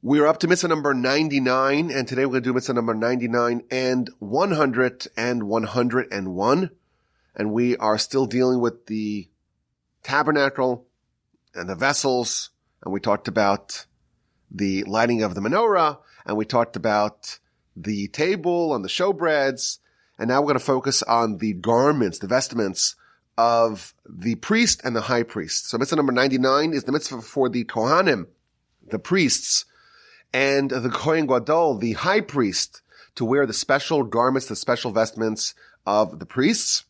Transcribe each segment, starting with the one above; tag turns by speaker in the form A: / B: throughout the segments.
A: We're up to mitzvah number 99, and today we're going to do mitzvah number 99 and 100 and 101. And we are still dealing with the tabernacle and the vessels, and we talked about the lighting of the menorah, and we talked about the table and the showbreads, and now we're going to focus on the garments, the vestments of the priest and the high priest. So mitzvah number 99 is the mitzvah for the Kohanim, the priests, and the Kohen Gadol, the high priest, to wear the special garments, the special vestments of the priests.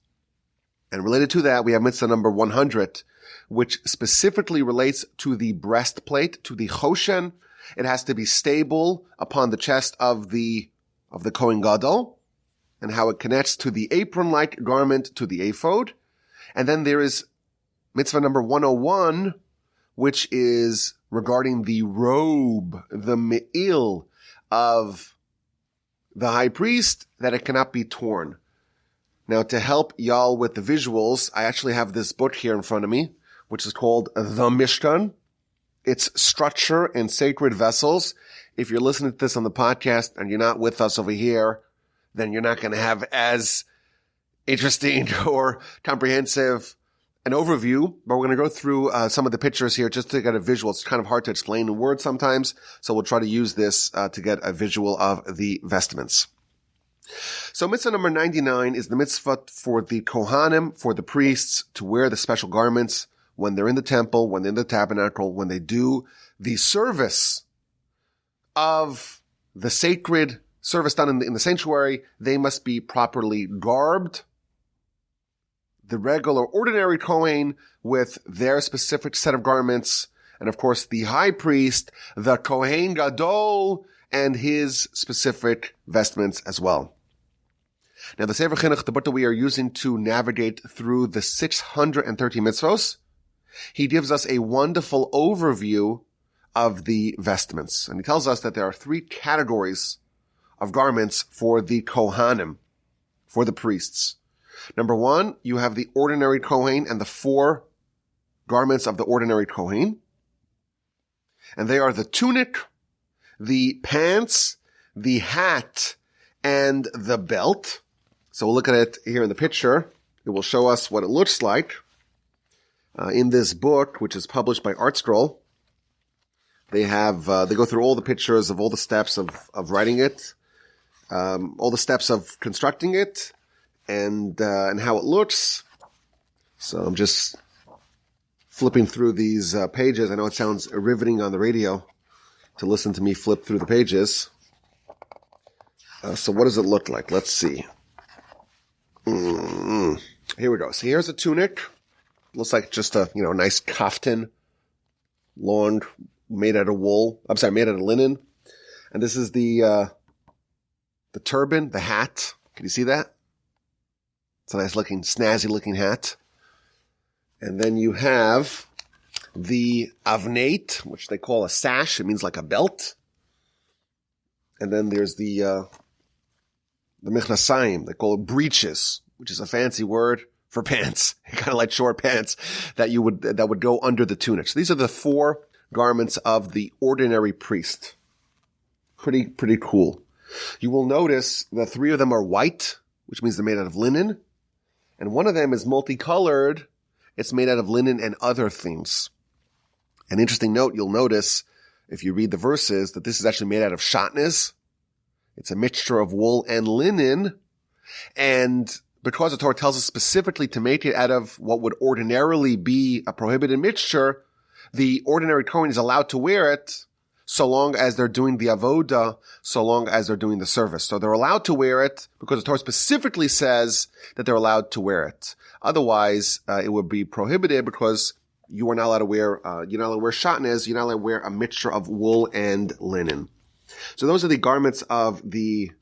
A: And related to that, we have mitzvah number 100, which specifically relates to the breastplate, to the choshen. It has to be stable upon the chest of the Kohen Gadol, and how it connects to the apron-like garment, to the ephod. And then there is mitzvah number 101, which is regarding the robe, the me'il of the high priest, that it cannot be torn. Now, to help y'all with the visuals, I actually have this book here in front of me, which is called The Mishkan. It's Structure and Sacred Vessels. If you're listening to this on the podcast and you're not with us over here, then you're not going to have as interesting or comprehensive an overview, but we're going to go through some of the pictures here just to get a visual. It's kind of hard to explain in words sometimes, so we'll try to use this to get a visual of the vestments. So mitzvah number 99 is the mitzvah for the Kohanim, for the priests, to wear the special garments when they're in the temple, when they're in the tabernacle, when they do the service of the sacred service done in the sanctuary. They must be properly garbed. The regular, ordinary Kohen with their specific set of garments, and of course the high priest, the Kohen Gadol, and his specific vestments as well. Now the Sefer Chinuch, the book that we are using to navigate through the 630 mitzvos, he gives us a wonderful overview of the vestments. And he tells us that there are three categories of garments for the Kohanim, for the priests. Number one, you have the ordinary Kohen and the four garments of the ordinary Kohen. And they are the tunic, the pants, the hat, and the belt. So we'll look at it here in the picture. It will show us what it looks like. In this book, which is published by ArtScroll, they go through all the pictures of all the steps of writing it, all the steps of constructing it, and how it looks. So I'm just flipping through these pages. I know it sounds riveting on the radio to listen to me flip through the pages. So what does it look like? Let's see. Here we go. So here's a tunic. Looks like just a, nice kaftan, long, made out of linen. And this is the turban, the hat. Can you see that? It's a nice looking, snazzy looking hat. And then you have the avnate, which they call a sash. It means like a belt. And then there's the michnasayim. They call it breeches, which is a fancy word for pants, kind of like short pants that would go under the tunic. So these are the four garments of the ordinary priest. Pretty cool. You will notice that three of them are white, which means they're made out of linen. And one of them is multicolored. It's made out of linen and other things. An interesting note, you'll notice if you read the verses that this is actually made out of shatnez. It's a mixture of wool and linen. And because the Torah tells us specifically to make it out of what would ordinarily be a prohibited mixture, the ordinary Kohen is allowed to wear it so long as they're doing the avoda, so long as they're doing the service. So they're allowed to wear it because the Torah specifically says that they're allowed to wear it. Otherwise, it would be prohibited because you are not allowed to wear, you're not allowed to wear shatnez, you're not allowed to wear a mixture of wool and linen. So those are the garments of the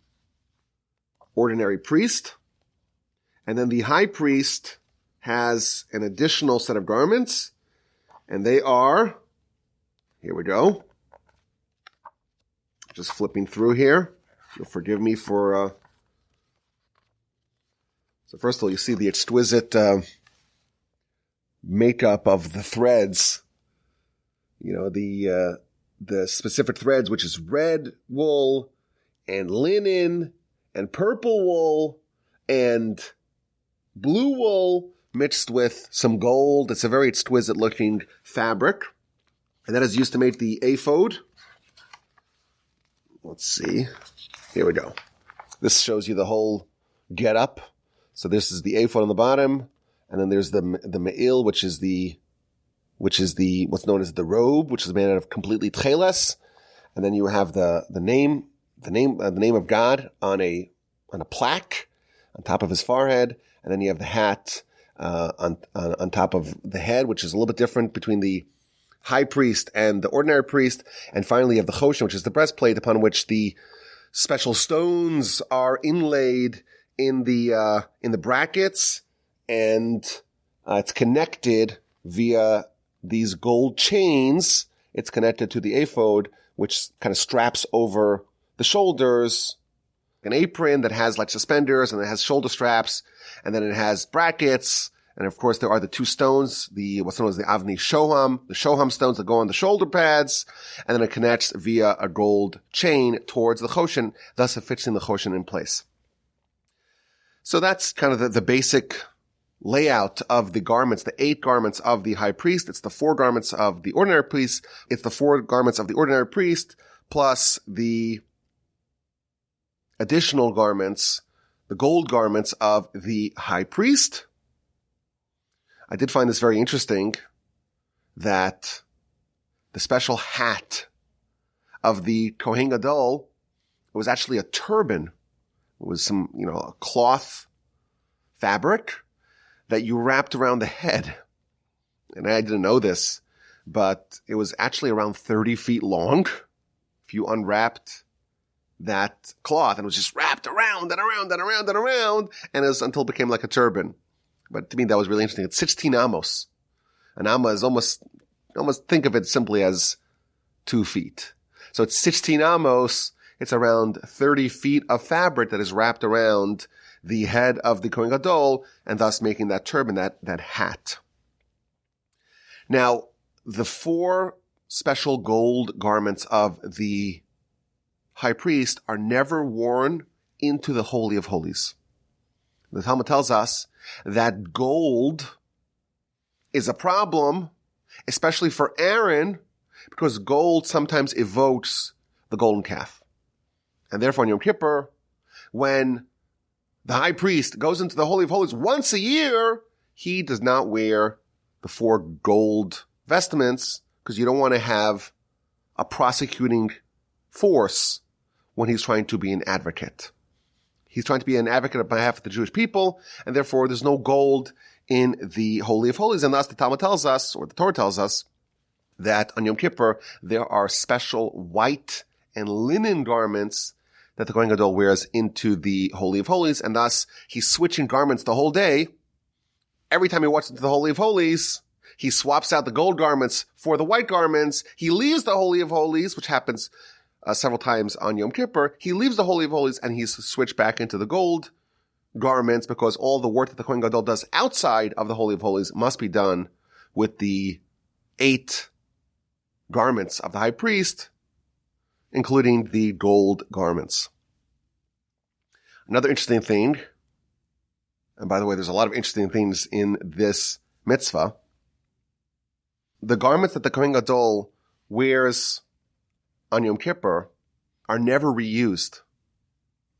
A: ordinary priest. And then the high priest has an additional set of garments, and they are, here we go. Just flipping through here. You'll forgive me for, so first of all, you see the exquisite makeup of the threads. The the specific threads, which is red wool and linen and purple wool and blue wool mixed with some gold. It's a very exquisite looking fabric. And that is used to make the ephod. Let's see. Here we go. This shows you the whole getup. So this is the ephod on the bottom, and then there's the me'il, which is what's known as the robe, which is made out of completely tcheles, and then you have the name of God on a plaque on top of his forehead, and then you have the hat on top of the head, which is a little bit different between the high priest and the ordinary priest, and finally you have the choshen, which is the breastplate upon which the special stones are inlaid in the brackets, and it's connected via these gold chains. It's connected to the ephod, which kind of straps over the shoulders, an apron that has like suspenders, and it has shoulder straps, and then it has brackets, and of course there are the two stones, what's known as the avni shoham, the shoham stones that go on the shoulder pads, and then it connects via a gold chain towards the choshen, thus fixing the choshen in place. So that's kind of the basic layout of the garments, the 8 garments of the high priest. It's the 4 garments of the ordinary priest. It's the 4 garments of the ordinary priest plus the additional garments, the gold garments of the high priest. I did find this very interesting that the special hat of the Kohen Gadol was actually a turban. It was some, a cloth fabric that you wrapped around the head. And I didn't know this, but it was actually around 30 feet long. If you unwrapped that cloth, and it was just wrapped around and around and around and around, and until it became like a turban. But to me, that was really interesting. It's 16 amos. An amma is almost think of it simply as 2 feet. So it's 16 amos. It's around 30 feet of fabric that is wrapped around the head of the Kohen Gadol, and thus making that turban, that hat. Now, the 4 special gold garments of the high priest are never worn into the Holy of Holies. The Talmud tells us that gold is a problem, especially for Aaron, because gold sometimes evokes the golden calf. And therefore, on Yom Kippur, when the high priest goes into the Holy of Holies once a year, he does not wear the 4 gold vestments, because you don't want to have a prosecuting force when he's trying to be an advocate. He's trying to be an advocate on behalf of the Jewish people, and therefore there's no gold in the Holy of Holies. And thus the Talmud tells us, or the Torah tells us, that on Yom Kippur there are special white and linen garments that the Kohen Gadol wears into the Holy of Holies, and thus he's switching garments the whole day. Every time he walks into the Holy of Holies, he swaps out the gold garments for the white garments. He leaves the Holy of Holies, which happens several times on Yom Kippur. He leaves the Holy of Holies and he's switched back into the gold garments, because all the work that the Kohen Gadol does outside of the Holy of Holies must be done with the 8 garments of the high priest, including the gold garments. Another interesting thing, and by the way, there's a lot of interesting things in this mitzvah, the garments that the Kohen Gadol wears on Yom Kippur are never reused.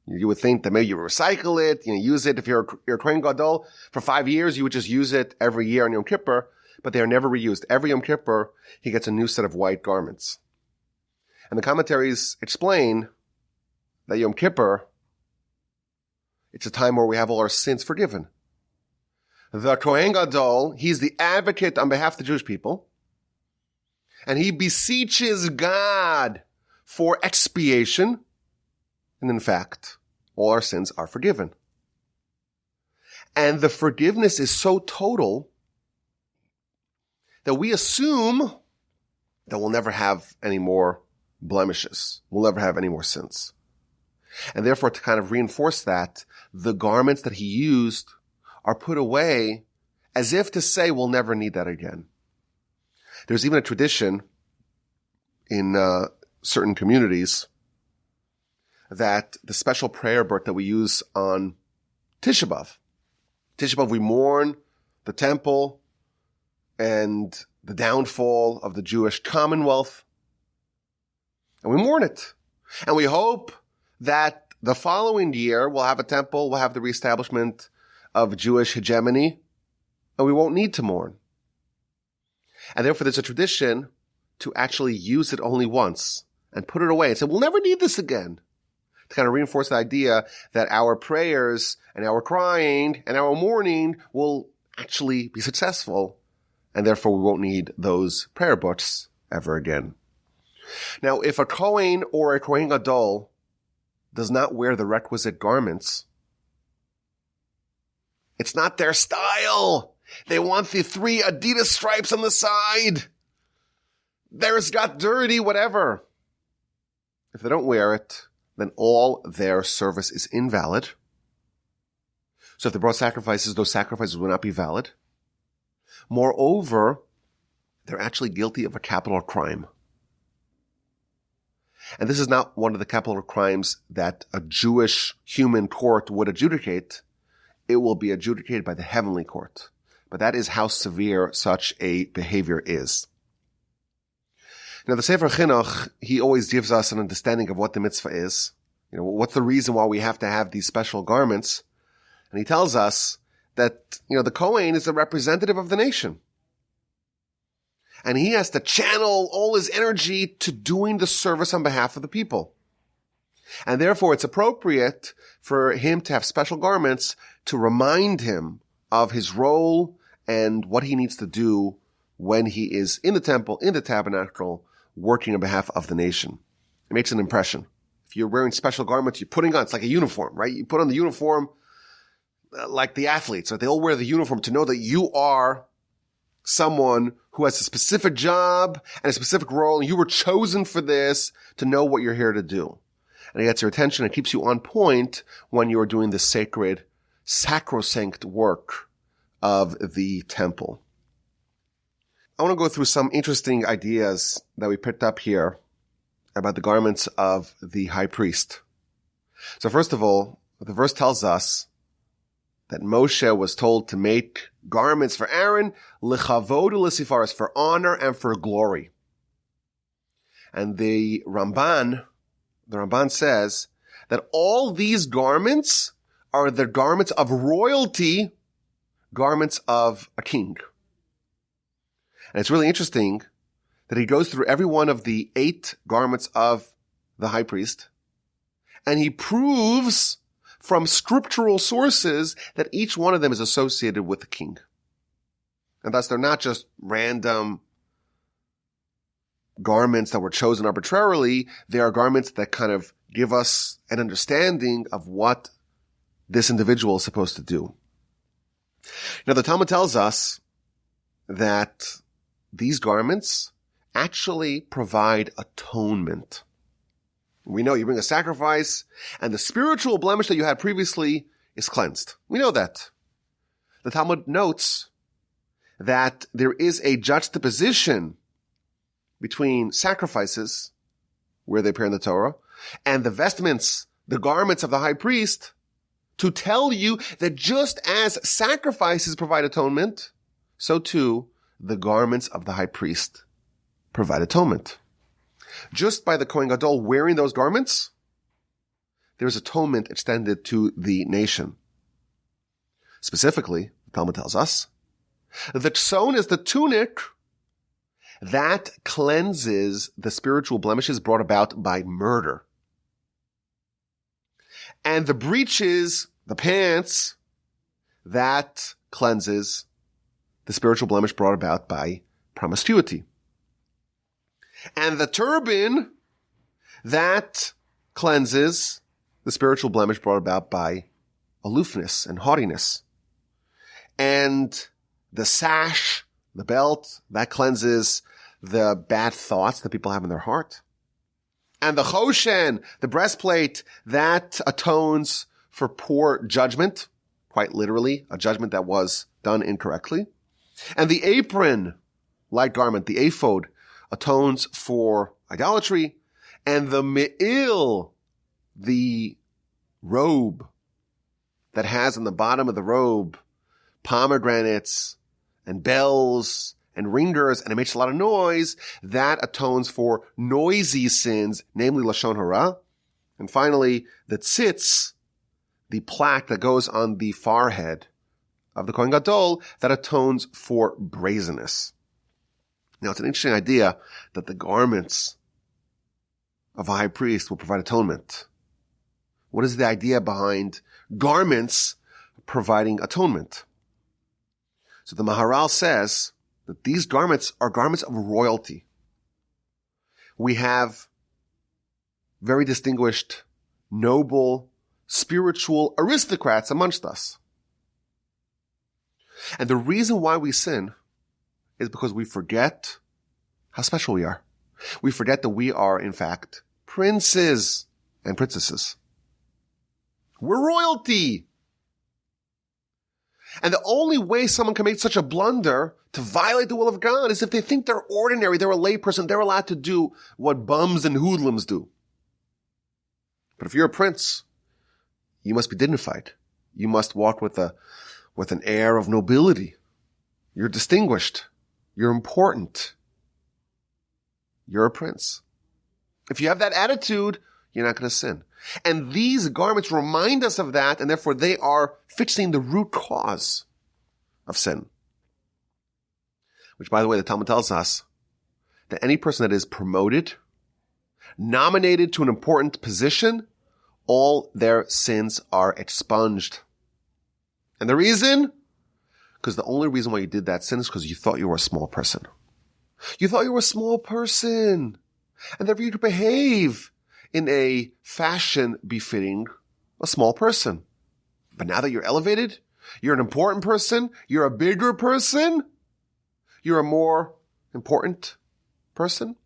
A: You would think that maybe you recycle it, use it. If you're a Kohen Gadol for 5 years, you would just use it every year on Yom Kippur, but they are never reused. Every Yom Kippur, he gets a new set of white garments. And the commentaries explain that Yom Kippur, it's a time where we have all our sins forgiven. The Kohen Gadol, he's the advocate on behalf of the Jewish people, and he beseeches God for expiation, and in fact, all our sins are forgiven. And the forgiveness is so total that we assume that we'll never have any more blemishes. We'll never have any more sins. And therefore, to kind of reinforce that, the garments that he used are put away as if to say we'll never need that again. There's even a tradition in certain communities that the special prayer book that we use on Tisha B'Av, we mourn the temple and the downfall of the Jewish Commonwealth. And we mourn it. And we hope that the following year we'll have a temple, we'll have the reestablishment of Jewish hegemony, and we won't need to mourn. And therefore there's a tradition to actually use it only once and put it away and say, we'll never need this again. To kind of reinforce the idea that our prayers and our crying and our mourning will actually be successful, and therefore we won't need those prayer books ever again. Now, if a Kohen or a Kohen Gadol does not wear the requisite garments, it's not their style. They want the 3 Adidas stripes on the side. Theirs got dirty, whatever. If they don't wear it, then all their service is invalid. So if they brought sacrifices, those sacrifices will not be valid. Moreover, they're actually guilty of a capital crime. And this is not one of the capital crimes that a Jewish human court would adjudicate. It will be adjudicated by the heavenly court. But that is how severe such a behavior is. Now, the Sefer Chinuch, he always gives us an understanding of what the mitzvah is. You know, what's the reason why we have to have these special garments? And he tells us that, the Kohen is the representative of the nation. And he has to channel all his energy to doing the service on behalf of the people. And therefore, it's appropriate for him to have special garments to remind him of his role and what he needs to do when he is in the temple, in the tabernacle, working on behalf of the nation. It makes an impression. If you're wearing special garments, you're putting on, it's like a uniform, right? You put on the uniform like the athletes, right? They all wear the uniform to know that you are someone who has a specific job and a specific role, and you were chosen for this to know what you're here to do. And it gets your attention and keeps you on point when you are doing the sacred, sacrosanct work of the temple. I want to go through some interesting ideas that we picked up here about the garments of the high priest. So first of all, the verse tells us that Moshe was told to make garments for Aaron, lechavod u'lesifaros, for honor and for glory. And the Ramban says that all these garments are the garments of royalty, garments of a king. And it's really interesting that he goes through every one of the 8 garments of the high priest, and he proves from scriptural sources that each one of them is associated with the king. And thus they're not just random garments that were chosen arbitrarily. They are garments that kind of give us an understanding of what this individual is supposed to do. Now, the Talmud tells us that these garments actually provide atonement. We know you bring a sacrifice and the spiritual blemish that you had previously is cleansed. We know that. The Talmud notes that there is a juxtaposition between sacrifices, where they appear in the Torah, and the vestments, the garments of the high priest, to tell you that just as sacrifices provide atonement, so too the garments of the high priest provide atonement. Just by the Kohen Gadol wearing those garments, there is atonement extended to the nation. Specifically, the Talmud tells us, the tson is the tunic that cleanses the spiritual blemishes brought about by murder. And the breeches, the pants, that cleanses the spiritual blemish brought about by promiscuity. And the turban, that cleanses the spiritual blemish brought about by aloofness and haughtiness. And the sash, the belt, that cleanses the bad thoughts that people have in their heart. And the choshen, the breastplate, that atones for poor judgment, quite literally, a judgment that was done incorrectly. And the apron, light garment, the ephod, atones for idolatry, and the me'il, the robe that has on the bottom of the robe pomegranates and bells and ringers, and it makes a lot of noise, that atones for noisy sins, namely Lashon Hara. And finally, the tzitz, the plaque that goes on the forehead of the Kohen Gadol, that atones for brazenness. Now, it's an interesting idea that the garments of a high priest will provide atonement. What is the idea behind garments providing atonement? So the Maharal says that these garments are garments of royalty. We have very distinguished, noble, spiritual aristocrats amongst us. And the reason why we sin is because we forget how special we are. We forget that we are, in fact, princes and princesses. We're royalty. And the only way someone can make such a blunder to violate the will of God is if they think they're ordinary, they're a layperson, they're allowed to do what bums and hoodlums do. But if you're a prince, you must be dignified. You must walk with an air of nobility. You're distinguished. You're important. You're a prince. If you have that attitude, you're not going to sin. And these garments remind us of that, and therefore they are fixing the root cause of sin. Which, by the way, the Talmud tells us that any person that is promoted, nominated to an important position, all their sins are expunged. And the reason? Because the only reason why you did that sin is because you thought you were a small person. You thought you were a small person. And therefore you could behave in a fashion befitting a small person. But now that you're elevated, you're an important person, you're a bigger person, you're a more important person.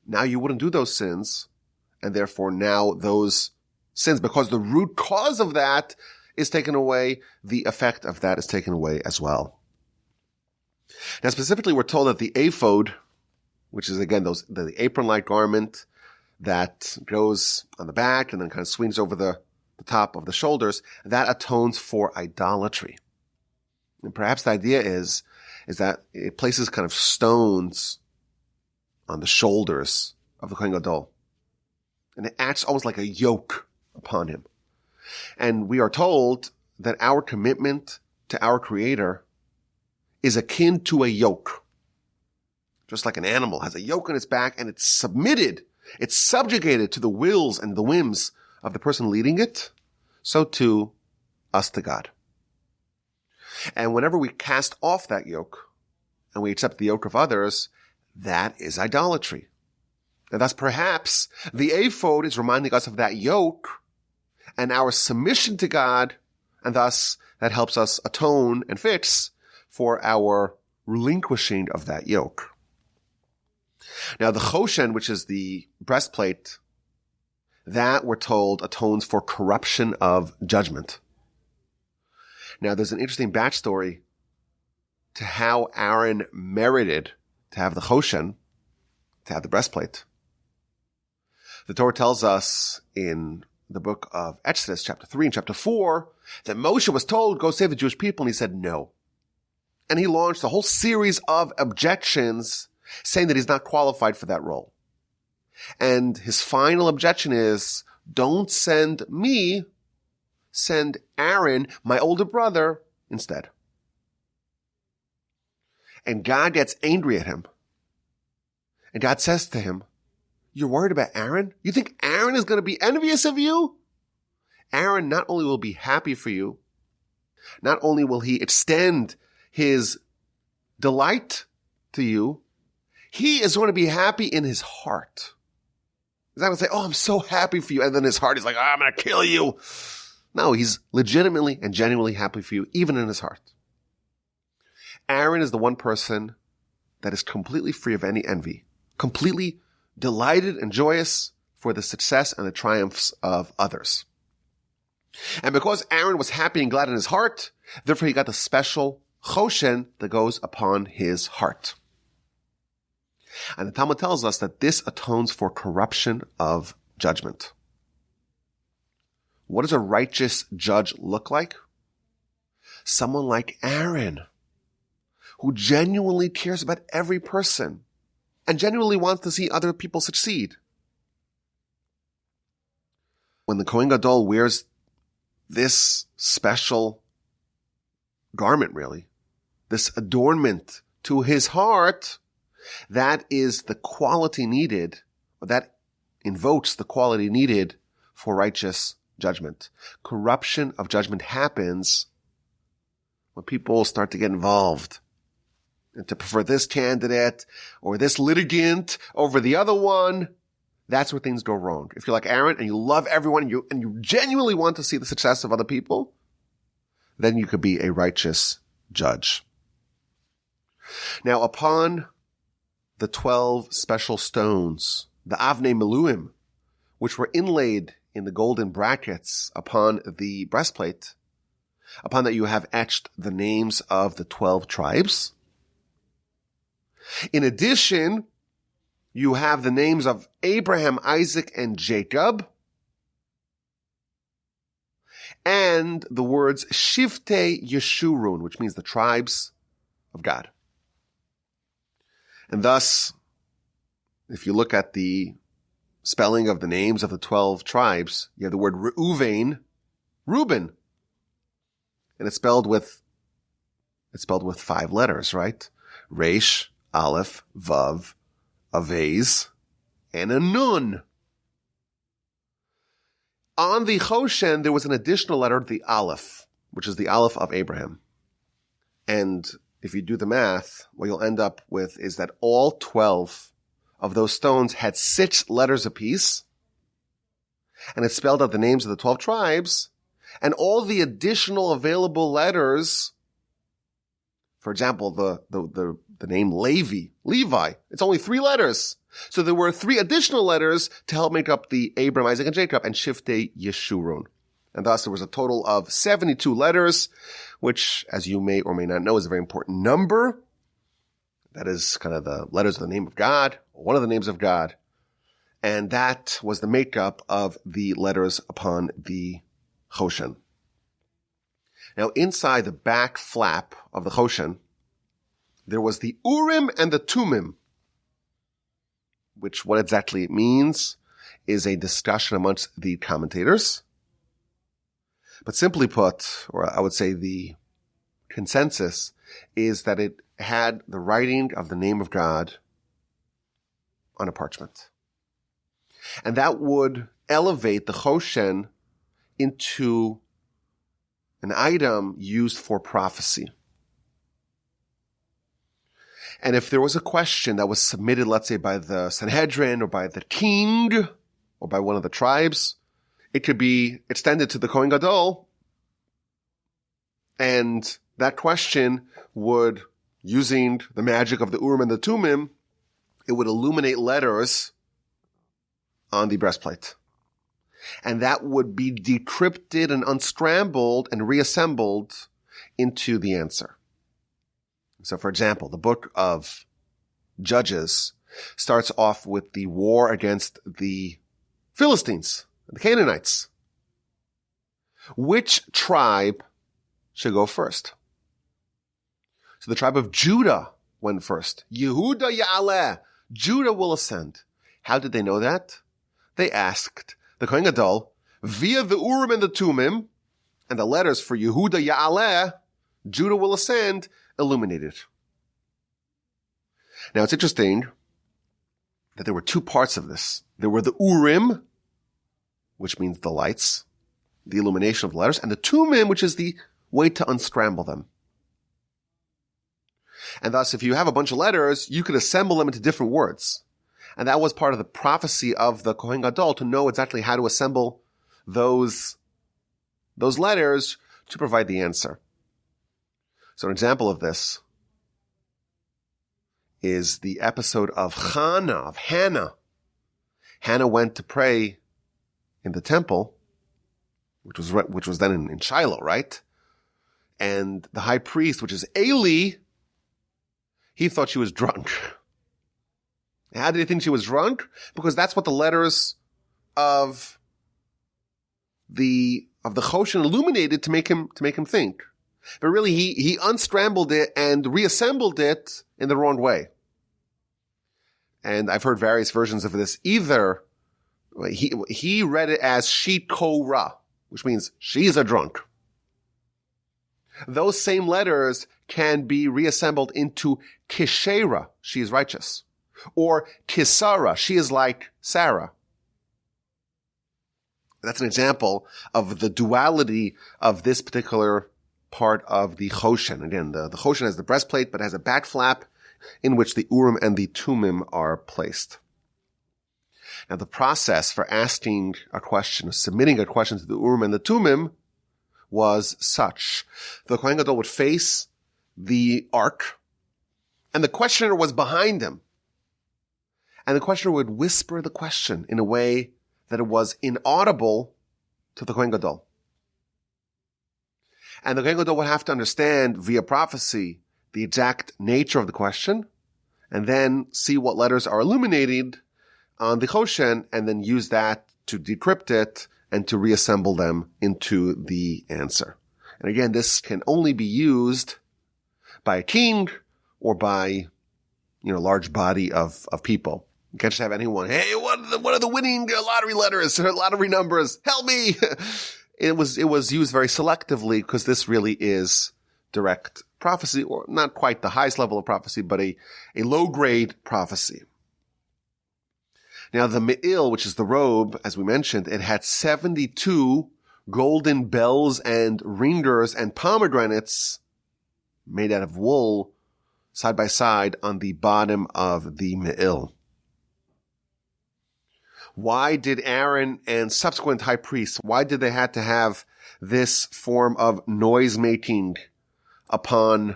A: Now you wouldn't do those sins, and therefore now those sins, because the root cause of that is taken away, the effect of that is taken away as well. Now specifically we're told that the ephod, which is again the apron-like garment that goes on the back and then kind of swings over the top of the shoulders, that atones for idolatry. And perhaps the idea is that it places kind of stones on the shoulders of the Kohen Gadol. And it acts almost like a yoke upon him. And we are told that our commitment to our Creator is akin to a yoke. Just like an animal has a yoke on its back and it's submitted, it's subjugated to the wills and the whims of the person leading it, so too us to God. And whenever we cast off that yoke and we accept the yoke of others, that is idolatry. And thus perhaps the ephod is reminding us of that yoke and our submission to God, and thus that helps us atone and fix for our relinquishing of that yoke. Now the choshen, which is the breastplate, that we're told atones for corruption of judgment. Now there's an interesting backstory to how Aaron merited to have the choshen, to have the breastplate. The Torah tells us in the book of Exodus, chapter 3 and chapter 4, that Moshe was told, go save the Jewish people, and he said no. And he launched a whole series of objections saying that he's not qualified for that role. And his final objection is, don't send me, send Aaron, my older brother, instead. And God gets angry at him. And God says to him, you're worried about Aaron? You think Aaron is going to be envious of you? Aaron not only will be happy for you, not only will he extend his delight to you, he is going to be happy in his heart. He's not going to say, oh, I'm so happy for you. And then his heart is like, oh, I'm going to kill you. No, he's legitimately and genuinely happy for you, even in his heart. Aaron is the one person that is completely free of any envy, completely delighted and joyous for the success and the triumphs of others. And because Aaron was happy and glad in his heart, therefore he got the special choshen that goes upon his heart. And the Talmud tells us that this atones for corruption of judgment. What does a righteous judge look like? Someone like Aaron, who genuinely cares about every person and genuinely wants to see other people succeed. When the Kohen Gadol wears this special garment, really, this adornment to his heart, that is the quality needed, or that invokes the quality needed for righteous judgment. Corruption of judgment happens when people start to get involved and to prefer this candidate or this litigant over the other one. That's where things go wrong. If you're like Aaron and you love everyone and you genuinely want to see the success of other people, then you could be a righteous judge. Now, upon the 12 special stones, the Avnei Miluim, which were inlaid in the golden brackets upon the breastplate, upon that you have etched the names of the 12 tribes. In addition, you have the names of Abraham, Isaac, and Jacob, and the words Shiftei Yeshurun, which means the tribes of God. And thus, if you look at the spelling of the names of the 12 tribes, you have the word Reuven, Reuben. And it's spelled with 5 letters, right? Resh, Aleph, Vav, Avez, and a Nun. On the Choshen, there was an additional letter, the Aleph, which is the Aleph of Abraham. And if you do the math, what you'll end up with is that all 12 of those stones had 6 letters apiece, and it spelled out the names of the 12 tribes, and all the additional available letters, for example, the name Levi, it's only 3 letters. So there were 3 additional letters to help make up the Abram, Isaac, and Jacob, and Shiftei Yeshurun. And thus there was a total of 72 letters, which, as you may or may not know, is a very important number. That is kind of the letters of the name of God, or one of the names of God. And that was the makeup of the letters upon the Choshen. Now, inside the back flap of the Choshen, there was the Urim and the Tumim, which what exactly it means is a discussion amongst the commentators. But simply put, or I would say the consensus, is that it had the writing of the name of God on a parchment. And that would elevate the Choshen into an item used for prophecy. And if there was a question that was submitted, let's say, by the Sanhedrin or by the king or by one of the tribes, it could be extended to the Kohen Gadol, and that question would, using the magic of the Urim and the Tumim, it would illuminate letters on the breastplate. And that would be decrypted and unscrambled and reassembled into the answer. So, for example, the book of Judges starts off with the war against the Philistines, the Canaanites. Which tribe should go first? So the tribe of Judah went first. Yehuda Ya'aleh. Judah will ascend. How did they know that? They asked the Kohen Gadol via the Urim and the Tumim and the letters for Yehuda Ya'aleh, Judah will ascend, illuminated. Now it's interesting that there were 2 parts of this. There were the Urim, which means the lights, the illumination of the letters, and the Tumim, which is the way to unscramble them. And thus, if you have a bunch of letters, you could assemble them into different words. And that was part of the prophecy of the Kohen Gadol, to know exactly how to assemble those letters to provide the answer. So an example of this is the episode of Hannah. Hannah went to pray in the temple, which was then in Shiloh, right? And the high priest, which is Eli, he thought she was drunk. How did he think she was drunk? Because that's what the letters of the Choshen illuminated to make him think. But really, he unscrambled it and reassembled it in the wrong way. And I've heard various versions of this. Either he read it as she kora, which means she's a drunk. Those same letters can be reassembled into kishera, she is righteous. Or kisara, she is like Sarah. That's an example of the duality of this particular part of the Choshen. Again, the Choshen has the breastplate, but has a back flap in which the Urim and the Tumim are placed. Now, the process for asking a question, submitting a question to the Urim and the Tumim was such. The Kohen Gadol would face the ark, and the questioner was behind him. And the questioner would whisper the question in a way that it was inaudible to the Kohen Gadol. And the Kohen Gadol would have to understand via prophecy the exact nature of the question, and then see what letters are illuminated on the Choshen, and then use that to decrypt it and to reassemble them into the answer. And again, this can only be used by a king or by, a large body of people. You can't just have anyone, hey, what are the winning lottery letters, lottery numbers? Help me! It was used very selectively because this really is direct prophecy, or not quite the highest level of prophecy, but a low-grade prophecy. Now, the me'il, which is the robe, as we mentioned, it had 72 golden bells and ringers and pomegranates made out of wool side by side on the bottom of the me'il. Why did Aaron and subsequent high priests, why did they have to have this form of noise making upon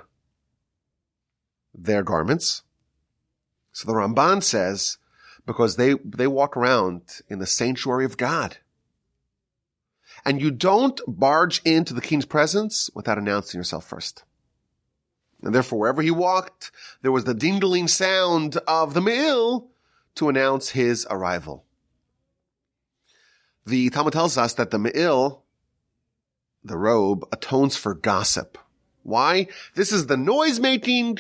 A: their garments? So the Ramban says, because they walk around in the sanctuary of God. And you don't barge into the king's presence without announcing yourself first. And therefore, wherever he walked, there was the dingling sound of the me'il to announce his arrival. The Talmud tells us that the me'il, the robe, atones for gossip. Why? This is the noise-making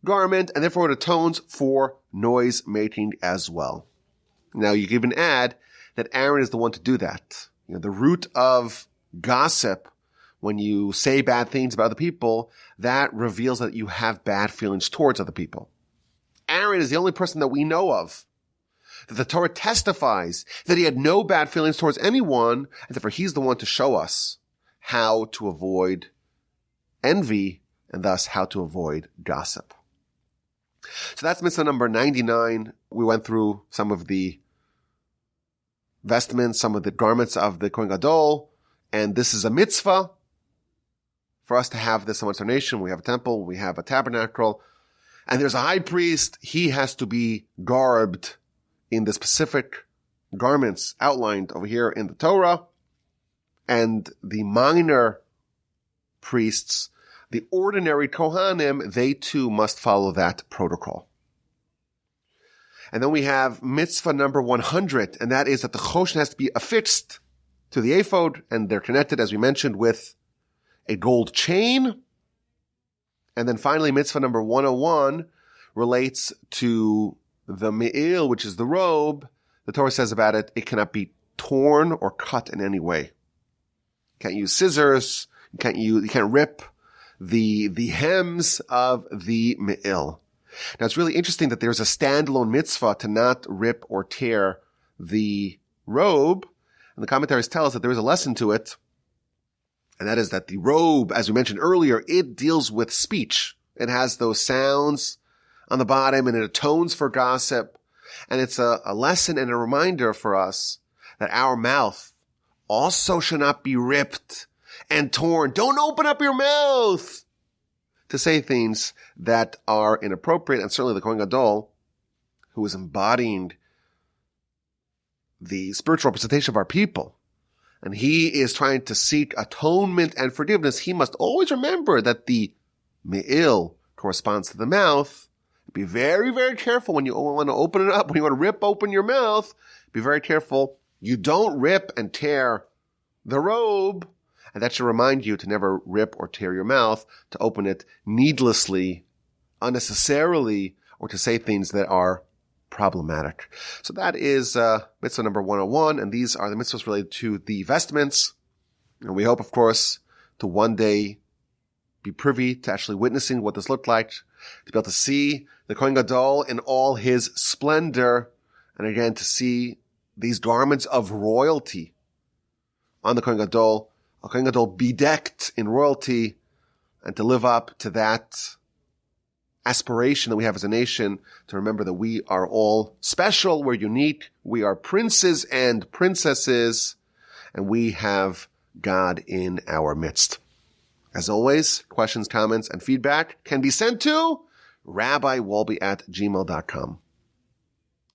A: garment, and therefore it atones for noise-making as well. Now, you can even add that Aaron is the one to do that. The root of gossip, when you say bad things about other people, that reveals that you have bad feelings towards other people. Aaron is the only person that we know of that the Torah testifies that he had no bad feelings towards anyone, and therefore he's the one to show us how to avoid envy, and thus how to avoid gossip. So that's mitzvah number 99. We went through some of the vestments, some of the garments of the Kohen Gadol, and this is a mitzvah for us to have this amongst our nation. We have a temple, we have a tabernacle, and there's a high priest. He has to be garbed in the specific garments outlined over here in the Torah, and the minor priests, the ordinary Kohanim, they too must follow that protocol. And then we have mitzvah number 100, and that is that the Choshen has to be affixed to the ephod, and they're connected, as we mentioned, with a gold chain. And then finally, mitzvah number 101 relates to the me'il, which is the robe. The Torah says about it, it cannot be torn or cut in any way. You can't use scissors. You can't rip the hems of the me'il. Now, it's really interesting that there's a standalone mitzvah to not rip or tear the robe. And the commentaries tell us that there is a lesson to it. And that is that the robe, as we mentioned earlier, it deals with speech. It has those sounds on the bottom, and it atones for gossip. And it's a lesson and a reminder for us that our mouth also should not be ripped and torn. Don't open up your mouth to say things that are inappropriate. And certainly the Kohen Gadol, who is embodying the spiritual representation of our people, and he is trying to seek atonement and forgiveness, he must always remember that the me'il corresponds to the mouth. be very, very careful when you want to open it up, when you want to rip open your mouth. Be very careful. You don't rip and tear the robe. And that should remind you to never rip or tear your mouth, to open it needlessly, unnecessarily, or to say things that are problematic. So that is mitzvah number 101, and these are the mitzvahs related to the vestments. And we hope, of course, to one day be privy to actually witnessing what this looked like, to be able to see the Kohen Gadol in all his splendor, and again to see these garments of royalty on the Kohen Gadol, a Kohen Gadol bedecked in royalty, and to live up to that aspiration that we have as a nation, to remember that we are all special, we're unique, we are princes and princesses, and we have God in our midst. As always, questions, comments, and feedback can be sent to rabbiwolbe@gmail.com.